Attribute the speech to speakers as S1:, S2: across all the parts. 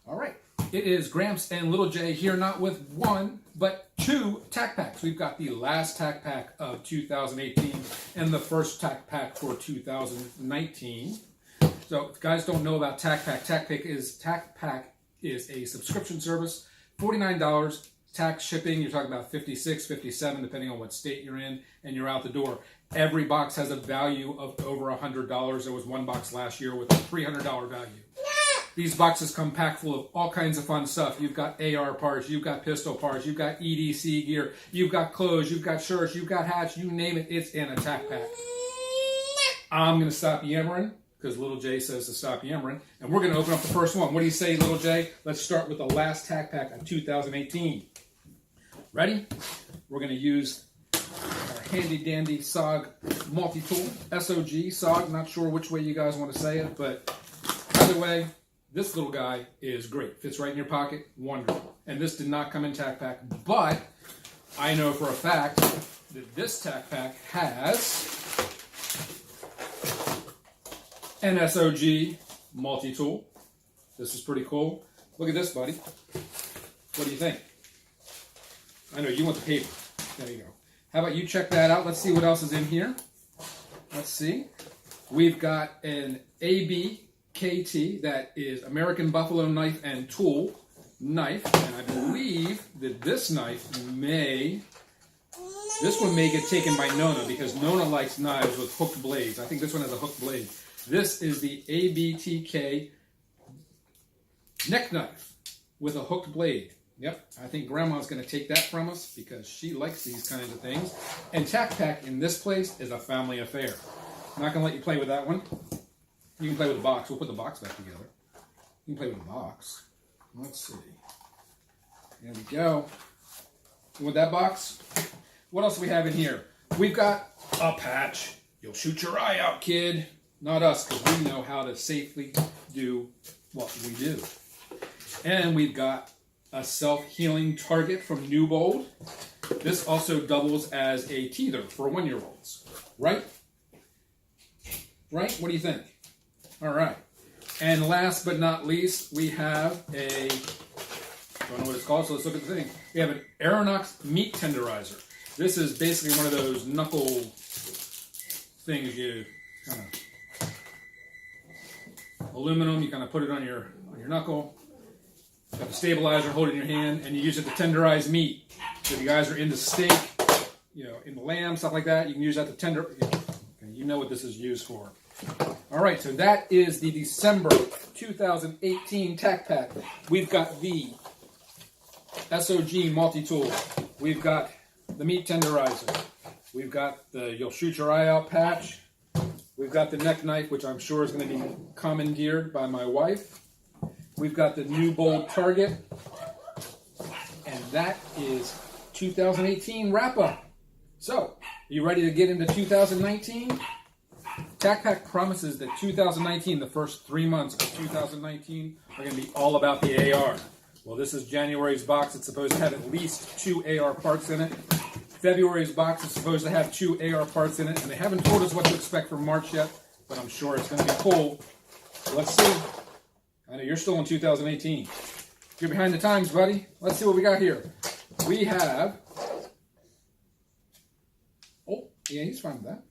S1: All right, it is Gramps and Little J here, not with one, but two TacPacks. We've got the last TacPack of 2018 and the first TacPack for 2019. So if you guys don't know about TacPack, TacPack is a subscription service, $49, tax shipping, you're talking about $56, $57, depending on what state you're in, and you're out the door. Every box has a value of over $100. There was one box last year with a $300 value. These boxes come packed full of all kinds of fun stuff. You've got AR parts, you've got pistol parts, you've got EDC gear, you've got clothes, you've got shirts, you've got hats, you name it, it's in a TacPack. I'm going to stop yammering because Little J says to stop yammering, and we're going to open up the first one. What do you say, Little J? Let's start with the last TacPack of 2018. Ready? We're going to use our handy dandy SOG multi-tool, SOG, SOG, not sure which way you guys want to say it, but either way, this little guy is great. Fits right in your pocket. Wonderful. And this did not come in TacPack, but I know for a fact that this TacPack has an SOG multi-tool. This is pretty cool. Look at this, buddy. What do you think? I know you want the paper. There you go. How about you check that out? Let's see what else is in here. Let's see. We've got an ABKT, that is American Buffalo Knife and Tool knife, and I believe that this one may get taken by Nona because Nona likes knives with hooked blades. I think this one has a hooked blade. This is the ABTK neck knife with a hooked blade. Yep, I think Grandma's going to take that from us because she likes these kinds of things. And TacPack in this place is a family affair. I'm not going to let you play with that one. You can play with the box. We'll put the box back together. You can play with the box. Let's see. There we go. With that box, what else do we have in here? We've got a patch. You'll shoot your eye out, kid. Not us, because we know how to safely do what we do. And we've got a self-healing target from Newbold. This also doubles as a teether for 1-year-olds. Right? Right? What do you think? All right. And last but not least, we have I don't know what it's called, so let's look at the thing. We have an Aeronox meat tenderizer. This is basically one of those knuckle things you kind of aluminum, you kind of put it on your knuckle. Got the stabilizer, hold it in your hand, and you use it to tenderize meat. So if you guys are into steak, into lamb, stuff like that, you can use that to tender. You know what this is used for. All right, so that is the December 2018 TacPack. We've got the SOG multi-tool. We've got the meat tenderizer. We've got the You'll Shoot Your Eye Out patch. We've got the neck knife, which I'm sure is going to be commandeered by my wife. We've got the Newbold target. And that is 2018 wrap-up. So, are you ready to get into 2019? TacPack promises that 2019, the first 3 months of 2019, are going to be all about the AR. Well, this is January's box. It's supposed to have at least 2 AR parts in it. February's box is supposed to have 2 AR parts in it, and they haven't told us what to expect for March yet, but I'm sure it's going to be cool. Let's see. I know you're still in 2018. You're behind the times, buddy. Let's see what we got here. We have... Oh, yeah, he's fine with that.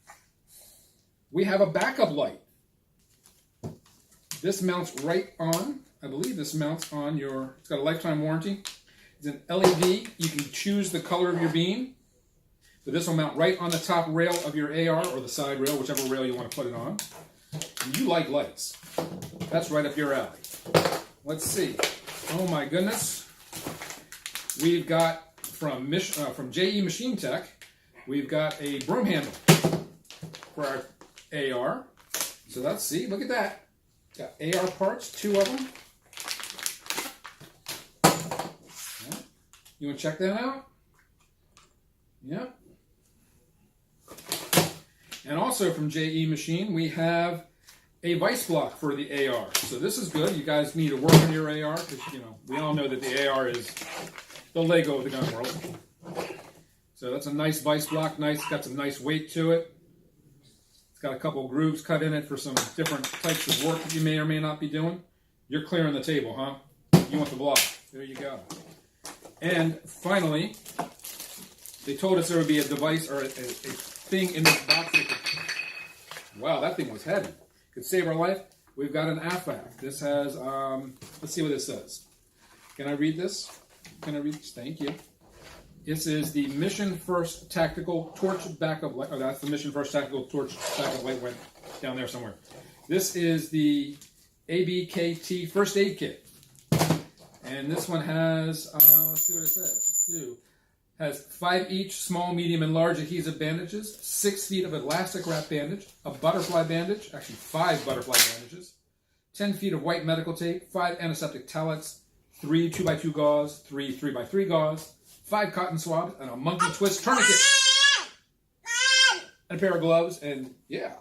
S1: We have a backup light. This mounts right on, I believe this mounts on it's got a lifetime warranty. It's an LED. You can choose the color of your beam. But this will mount right on the top rail of your AR, or the side rail, whichever rail you want to put it on. And you like lights. That's right up your alley. Let's see. Oh my goodness. We've got from JE Machine Tech, we've got a broom handle for our AR. So let's see. Look at that. Got AR parts, 2 of them. Yeah. You want to check that out? Yep. And also from JE Machine, we have a vice block for the AR. So this is good. You guys need to work on your AR because, we all know that the AR is the Lego of the gun world. So that's a nice vice block. Nice. Got some nice weight to it. It's got a couple grooves cut in it for some different types of work that you may or may not be doing. You're clearing the table, huh? You want the vlog. There you go. And finally, they told us there would be a device or a thing in this box that could, wow, that thing was heavy. Could save our life. We've got an TacPack. This has, let's see what this says. Can I read this? Can I read this? Thank you. This is the Mission First Tactical Torch Backup Light. Oh, that's the Mission First Tactical Torch Backup Light, went down there somewhere. This is the ABKT First Aid Kit. And this one has, let's see what it says. Has 5 each small, medium, and large adhesive bandages, 6 feet of elastic wrap bandage, a butterfly bandage, actually 5 butterfly bandages, 10 feet of white medical tape, 5 antiseptic towelettes, 3 2x2 gauze, 3 3x3 gauze, 5 cotton swabs, and a monkey twist tourniquet, and a pair of gloves. And yeah,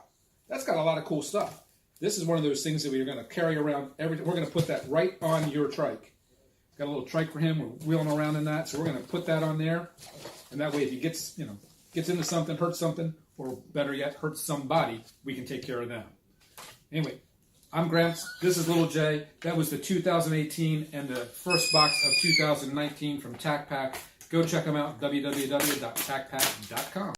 S1: that's got a lot of cool stuff. This is one of those things that we're going to carry around we're going to put that right on your trike. Got a little trike for him. We're wheeling around in that, so we're going to put that on there, and that way, if he gets into something, hurts something, or better yet, hurts somebody, we can take care of them. Anyway, I'm Gramps. This is Little Jay. That was the 2018 and the first box of 2019 from TacPack. Go check them out. www.tacpack.com.